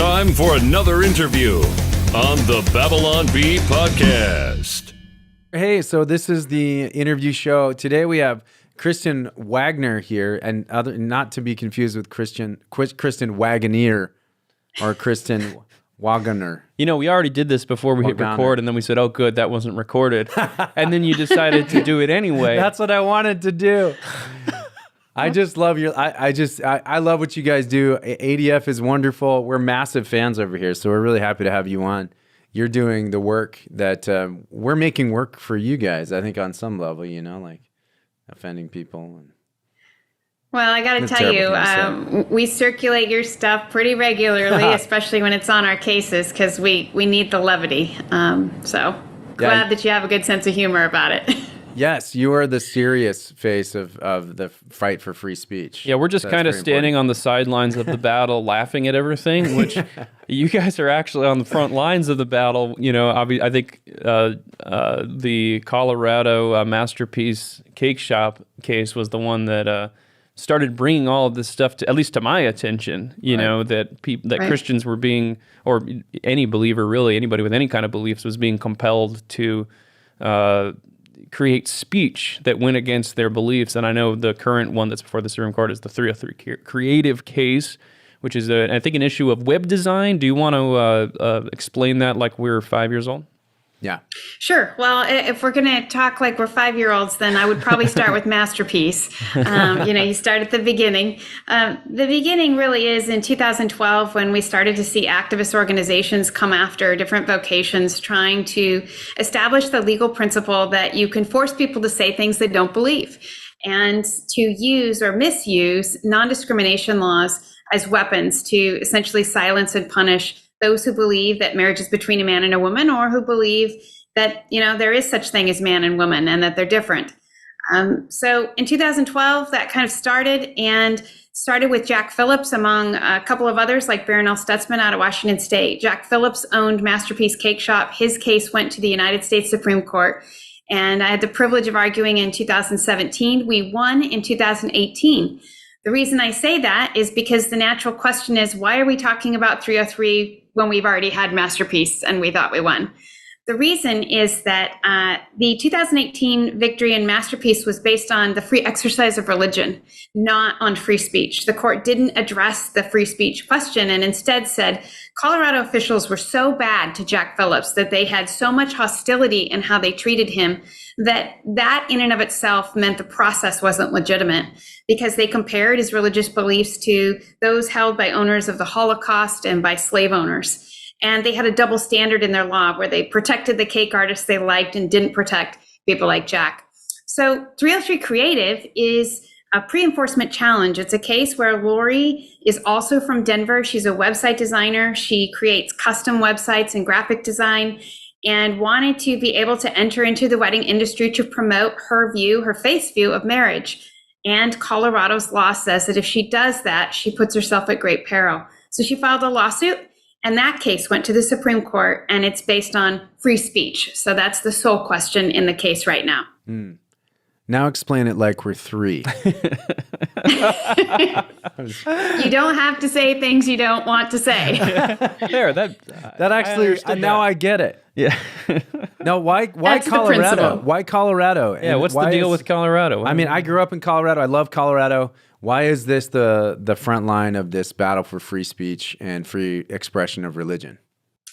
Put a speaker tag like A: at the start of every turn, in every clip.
A: time for another interview on the Babylon Bee podcast.
B: Hey, so this is the interview show. Today we have Kristen Waggoner here, and not to be confused with Kristen Waggoner or Kristen Waggoner.
C: You know, we already did this before we hit record, and then we said, oh, good, that wasn't recorded. And then you decided to do it anyway.
B: That's what I wanted to do. I just love I love what you guys do. ADF is wonderful. We're massive fans over here, so we're really happy to have you on. You're doing the work that we're making work for you guys, I think, on some level, you know, like offending people.
D: Well, I got to tell you, we circulate your stuff pretty regularly, especially when it's on our cases, because we need the levity. So glad that you have a good sense of humor about it.
B: Yes, you are the serious face of the fight for free speech.
C: Yeah, we're just kind of standing on the sidelines of the battle, laughing at everything, which you guys are actually on the front lines of the battle. You know, I think the Colorado Masterpiece Cake Shop case was the one that started bringing all of this stuff to, at least to my attention. You know, that Christians were being, or any believer really, anybody with any kind of beliefs was being compelled to create speech that went against their beliefs. And I know the current one that's before the Supreme Court is the 303 creative case, which is, I think, an issue of web design. Do you want to explain that like we're 5 years old?
B: Yeah.
D: Sure. Well, if we're going to talk like we're 5-year-olds, then I would probably start with Masterpiece. You start at the beginning. The beginning really is in 2012 when we started to see activist organizations come after different vocations trying to establish the legal principle that you can force people to say things they don't believe and to use or misuse non-discrimination laws as weapons to essentially silence and punish those who believe that marriage is between a man and a woman, or who believe that, there is such thing as man and woman and that they're different. So in 2012, that kind of started with Jack Phillips, among a couple of others like Barronelle Stutzman out of Washington State. Jack Phillips owned Masterpiece Cake Shop. His case went to the United States Supreme Court, and I had the privilege of arguing in 2017. We won in 2018. The reason I say that is because the natural question is, why are we talking about 303 when we've already had Masterpiece and we thought we won? The reason is that the 2018 victory in Masterpiece was based on the free exercise of religion, not on free speech. The court didn't address the free speech question and instead said Colorado officials were so bad to Jack Phillips, that they had so much hostility in how they treated him, that in and of itself meant the process wasn't legitimate, because they compared his religious beliefs to those held by owners of the Holocaust and by slave owners. And they had a double standard in their law where they protected the cake artists they liked and didn't protect people like Jack. So 303 Creative is a pre-enforcement challenge. It's a case where Lorie is also from Denver. She's a website designer. She creates custom websites and graphic design, and wanted to be able to enter into the wedding industry to promote her faith's view of marriage. And Colorado's law says that if she does that, she puts herself at great peril. So she filed a lawsuit, and that case went to the Supreme Court, and it's based on free speech. So that's the sole question in the case right now.
B: Now explain it like we're 3.
D: You don't have to say things you don't want to say.
C: There, that
B: actually, now I get it.
C: Yeah.
B: No, why
D: That's
B: Colorado? Why Colorado?
C: Yeah, what's the deal with Colorado?
B: I mean, I grew up in Colorado. I love Colorado. Why is this the front line of this battle for free speech and free expression of religion?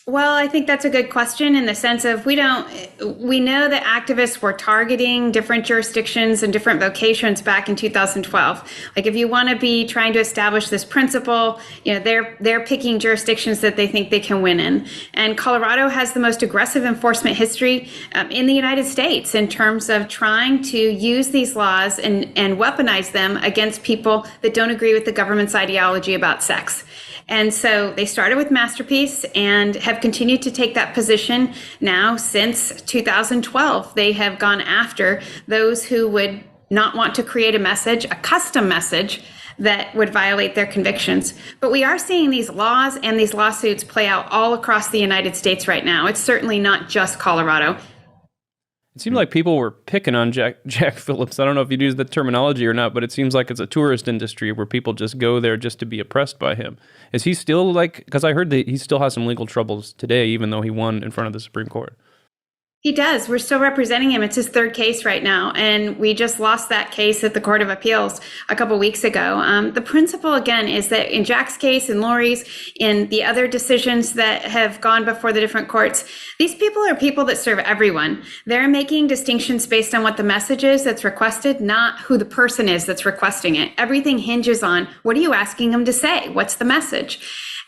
D: Well, I think that's a good question in the sense of we know that activists were targeting different jurisdictions and different vocations back in 2012. Like if you want to be trying to establish this principle, they're picking jurisdictions that they think they can win in. And Colorado has the most aggressive enforcement history in the United States in terms of trying to use these laws and weaponize them against people that don't agree with the government's ideology about sex. And so they started with Masterpiece and have continued to take that position now since 2012. They have gone after those who would not want to create a custom message that would violate their convictions. But we are seeing these laws and these lawsuits play out all across the United States right now. It's certainly not just Colorado.
C: It seemed like people were picking on Jack Phillips. I don't know if you'd use the terminology or not, but it seems like it's a tourist industry where people just go there just to be oppressed by him. Is he still because I heard that he still has some legal troubles today, even though he won in front of the Supreme Court.
D: He does. We're still representing him. It's his third case right now. And we just lost that case at the Court of Appeals a couple weeks ago. The principle, again, is that in Jack's case, in Lorie's, in the other decisions that have gone before the different courts, these people are people that serve everyone. They're making distinctions based on what the message is that's requested, not who the person is that's requesting it. Everything hinges on, what are you asking them to say? What's the message?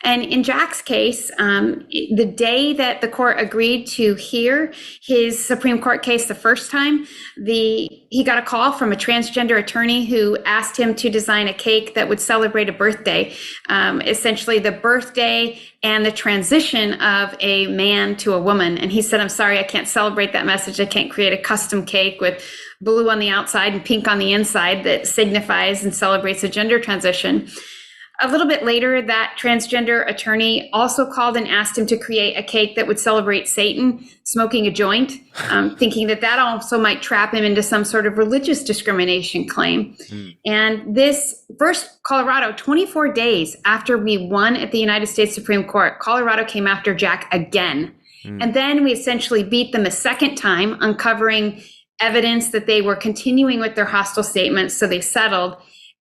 D: And in Jack's case, the day that the court agreed to hear his Supreme Court case the first time, he got a call from a transgender attorney who asked him to design a cake that would celebrate a birthday, essentially the birthday and the transition of a man to a woman. And he said, I'm sorry, I can't celebrate that message. I can't create a custom cake with blue on the outside and pink on the inside that signifies and celebrates a gender transition. A little bit later, that transgender attorney also called and asked him to create a cake that would celebrate Satan smoking a joint, thinking that also might trap him into some sort of religious discrimination claim. And this first, Colorado, 24 days after we won at the United States Supreme Court, Colorado came after Jack again. And then we essentially beat them a second time, uncovering evidence that they were continuing with their hostile statements. So they settled.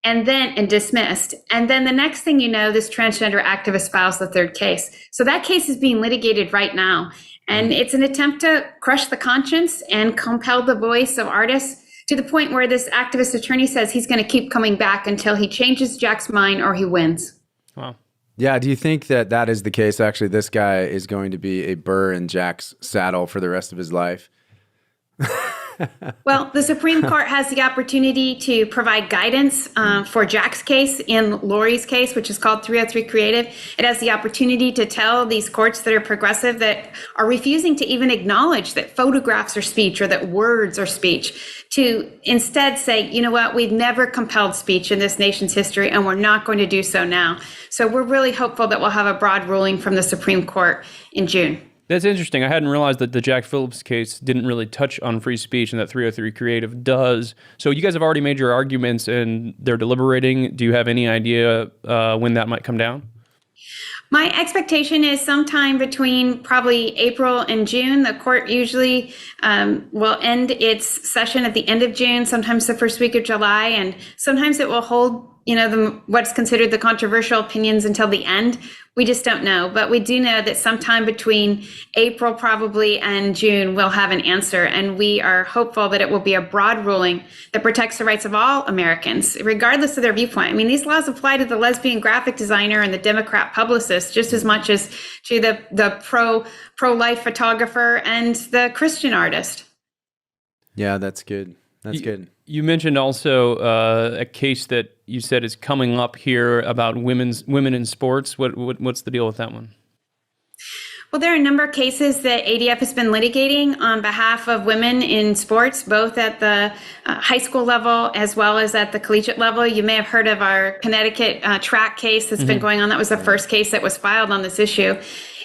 D: And dismissed. And then the next thing you know, this transgender activist files the third case. So that case is being litigated right now. And it's an attempt to crush the conscience and compel the voice of artists to the point where this activist attorney says he's going to keep coming back until he changes Jack's mind or he wins.
C: Wow.
B: Yeah, do you think that is the case? Actually, this guy is going to be a burr in Jack's saddle for the rest of his life?
D: Well, the Supreme Court has the opportunity to provide guidance for Jack's case in Lorie's case, which is called 303 Creative. It has the opportunity to tell these courts that are progressive, that are refusing to even acknowledge that photographs are speech or that words are speech, to instead say, you know what, we've never compelled speech in this nation's history, and we're not going to do so now. So we're really hopeful that we'll have a broad ruling from the Supreme Court in June.
C: That's interesting. I hadn't realized that the Jack Phillips case didn't really touch on free speech and that 303 Creative does. So you guys have already made your arguments and they're deliberating. Do you have any idea when that might come down?
D: My expectation is sometime between probably April and June. The court usually will end its session at the end of June, sometimes the first week of July, and sometimes it will hold what's considered the controversial opinions until the end. We just don't know. But we do know that sometime between April probably and June, we'll have an answer. And we are hopeful that it will be a broad ruling that protects the rights of all Americans, regardless of their viewpoint. I mean, these laws apply to the lesbian graphic designer and the Democrat publicist just as much as to the pro-life photographer and the Christian artist.
B: Yeah, that's good. That's good.
C: You mentioned also a case that you said is coming up here about women in sports. What's the deal with that one?
D: Well, there are a number of cases that ADF has been litigating on behalf of women in sports, both at the high school level as well as at the collegiate level. You may have heard of our Connecticut track case that's been going on. That was the first case that was filed on this issue.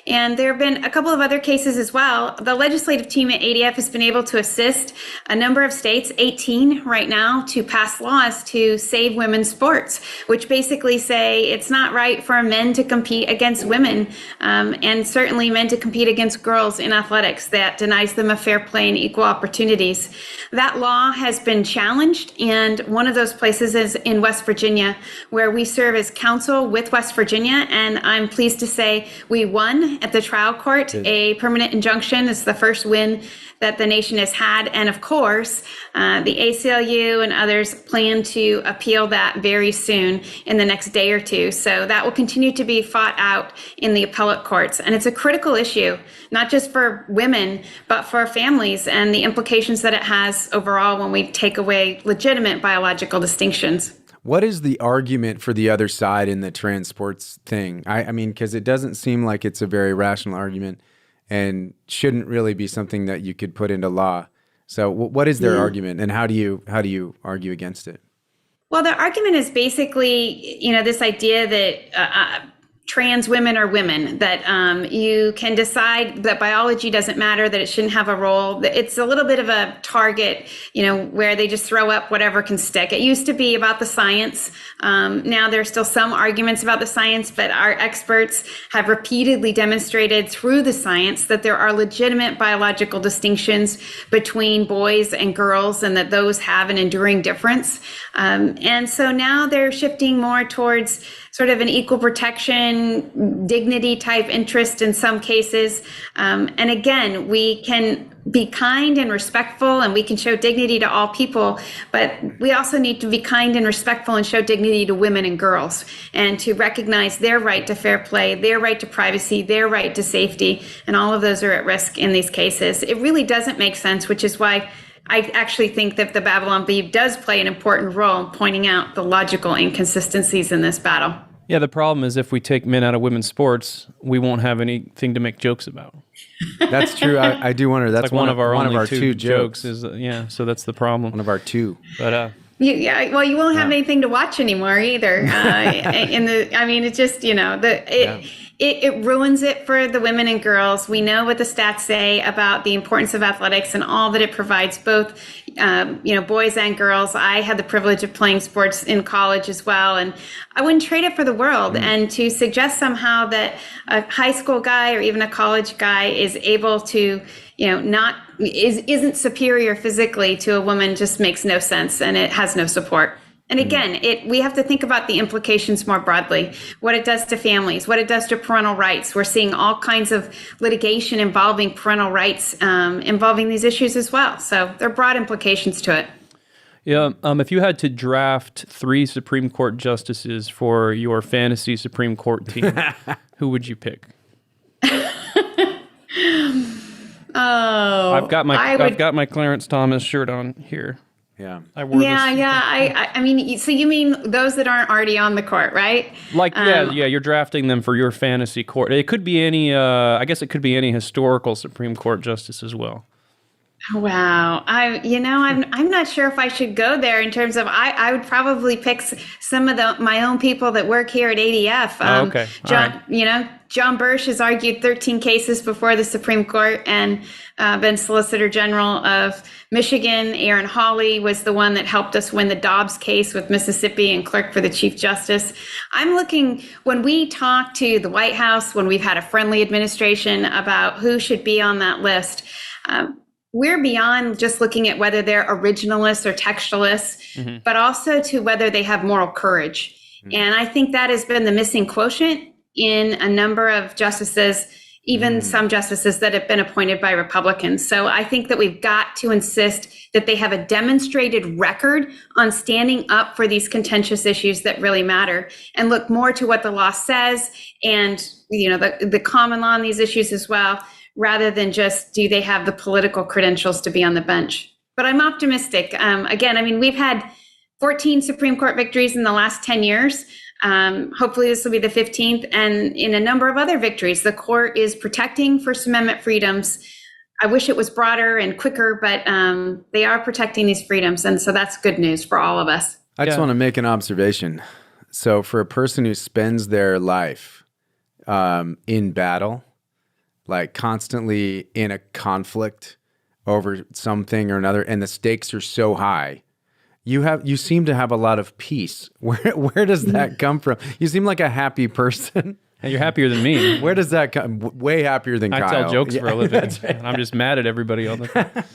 D: And there have been a couple of other cases as well. The legislative team at ADF has been able to assist a number of states, 18 right now, to pass laws to save women's sports, which basically say it's not right for men to compete against women, and certainly men to compete against girls in athletics. That denies them a fair play and equal opportunities. That law has been challenged, and one of those places is in West Virginia, where we serve as counsel with West Virginia, and I'm pleased to say we won at the trial court. A permanent injunction is the first win that the nation has had. And of course, the ACLU and others plan to appeal that very soon in the next day or two. So that will continue to be fought out in the appellate courts. And it's a critical issue, not just for women, but for families and the implications that it has overall when we take away legitimate biological distinctions.
B: What is the argument for the other side in the trans sports thing? I mean, because it doesn't seem like it's a very rational argument and shouldn't really be something that you could put into law. So what is their argument, and how do you argue against it?
D: Well, the argument is basically, this idea that trans women are women, that you can decide that biology doesn't matter, that it shouldn't have a role. It's a little bit of a target, where they just throw up whatever can stick. It used to be about the science. Now there's still some arguments about the science, but our experts have repeatedly demonstrated through the science that there are legitimate biological distinctions between boys and girls, and that those have an enduring difference. And so now they're shifting more towards sort of an equal protection, dignity type interest in some cases. And again, we can be kind and respectful, and we can show dignity to all people, but we also need to be kind and respectful and show dignity to women and girls, and to recognize their right to fair play, their right to privacy, their right to safety, and all of those are at risk in these cases. It really doesn't make sense, which is why I actually think that the Babylon Bee does play an important role in pointing out the logical inconsistencies in this battle.
C: Yeah, the problem is if we take men out of women's sports, we won't have anything to make jokes about.
B: That's true. I do wonder. That's
C: like one of our
B: two
C: jokes is so that's the problem.
B: One of our two.
C: But
D: well, you won't have anything to watch anymore either. It's just it ruins it for the women and girls. We know what the stats say about the importance of athletics and all that it provides, both boys and girls. I had the privilege of playing sports in college as well, and I wouldn't trade it for the world. And to suggest somehow that a high school guy or even a college guy is able to isn't superior physically to a woman just makes no sense, and it has no support. And again, we have to think about the implications more broadly, what it does to families, what it does to parental rights. We're seeing all kinds of litigation involving parental rights, involving these issues as well. So there are broad implications to it.
C: Yeah, if you had to draft 3 Supreme Court justices for your fantasy Supreme Court team, who would you pick? I've got my Clarence Thomas shirt on here.
B: Yeah.
D: I mean, so you mean those that aren't already on the court, right?
C: You're drafting them for your fantasy court. It could be any, I guess it could be any historical Supreme Court justice as well.
D: Wow. I'm not sure if I should go there in terms of, I would probably pick some of my own people that work here at ADF.
C: Okay.
D: John Birch has argued 13 cases before the Supreme Court and been Solicitor General of Michigan. Aaron Hawley was the one that helped us win the Dobbs case with Mississippi and clerk for the Chief Justice. I'm looking, when we talk to the White House, when we've had a friendly administration about who should be on that list, we're beyond just looking at whether they're originalists or textualists, but also to whether they have moral courage. And I think that has been the missing quotient in a number of justices, even some justices that have been appointed by Republicans. So I think that we've got to insist that they have a demonstrated record on standing up for these contentious issues that really matter, and look more to what the law says and the common law on these issues as well, rather than just do they have the political credentials to be on the bench. But I'm optimistic. Again, we've had 14 Supreme Court victories in the last 10 years. Hopefully this will be the 15th, and in a number of other victories, the court is protecting First Amendment freedoms. I wish it was broader and quicker, but they are protecting these freedoms. And so that's good news for all of us.
B: I just want to make an observation. So for a person who spends their life in battle, like constantly in a conflict over something or another, and the stakes are so high, you seem to have a lot of peace. Where does that come from? You seem like a happy person.
C: And you're happier than me.
B: Where does that come? Way happier than Kyle.
C: I tell jokes for a living.
B: Right.
C: And I'm just mad at everybody on the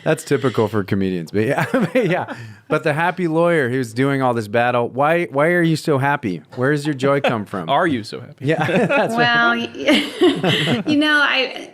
B: That's typical for comedians. But yeah. But the happy lawyer who's doing all this battle, why are you so happy? Where does your joy come from?
C: Are you so happy?
B: Yeah. That's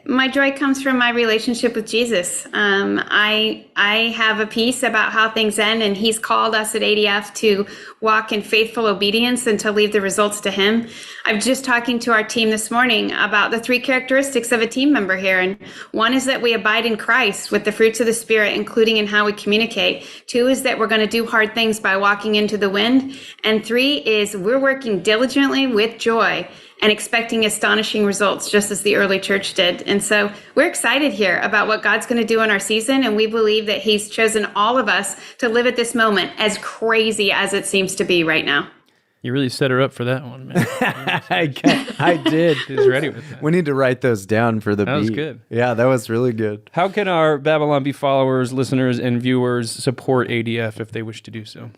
D: my joy comes from my relationship with Jesus. I have a peace about how things end, and he's called us at ADF to walk in faithful obedience and to leave the results to him. I'm just talking to our team this morning about the 3 characteristics of a team member here. And one is that we abide in Christ with the fruits of the Spirit, including in how we communicate. 2 is that we're going to do hard things by walking into the wind. And 3 is we're working diligently with joy and expecting astonishing results, just as the early church did. And so we're excited here about what God's going to do in our season. And we believe that he's chosen all of us to live at this moment, as crazy as it seems to be right now.
C: You really set her up for that one, man.
B: I did.
C: She's ready with that.
B: We need to write those down for the beat.
C: That was good.
B: Yeah, that was really good.
C: How can our Babylon Bee followers, listeners, and viewers support ADF if they wish to do so?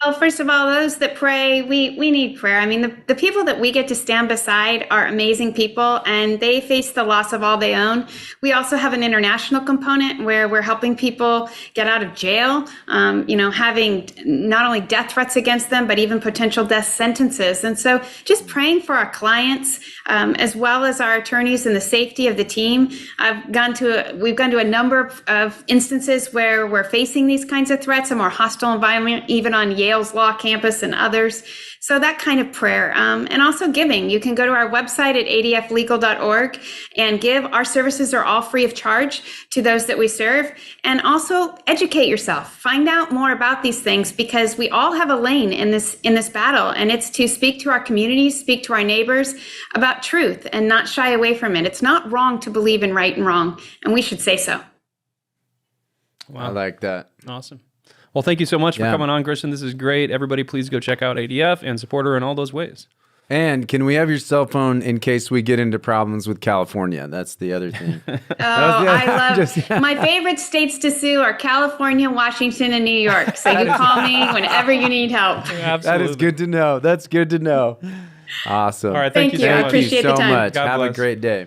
D: Well, first of all, those that pray, we need prayer. I mean, the people that we get to stand beside are amazing people, and they face the loss of all they own. We also have an international component where we're helping people get out of jail, having not only death threats against them, but even potential death sentences. And so just praying for our clients, as well as our attorneys and the safety of the team. We've gone to a number of instances where we're facing these kinds of threats, a more hostile environment, even on Yale's law campus and others. So that kind of prayer, and also giving. You can go to our website at adflegal.org and give. Our services are all free of charge to those that we serve. And also educate yourself. Find out more about these things, because we all have a lane in this battle, and it's to speak to our communities, speak to our neighbors about truth, and not shy away from it. It's not wrong to believe in right and wrong, and we should say so.
C: Wow.
B: I like that.
C: Awesome. Well, thank you so much for coming on, Kristen. This is great. Everybody, please go check out ADF and support her in all those ways.
B: And can we have your cell phone in case we get into problems with California? That's the other thing.
D: I love my favorite states to sue are California, Washington, and New York. So you call me whenever you need help.
C: Absolutely.
B: That is good to know. That's good to know. Awesome.
C: All right. Thank you so much.
D: I appreciate the time.
B: Thank you so much.
C: God
B: Have
C: bless.
B: a great day.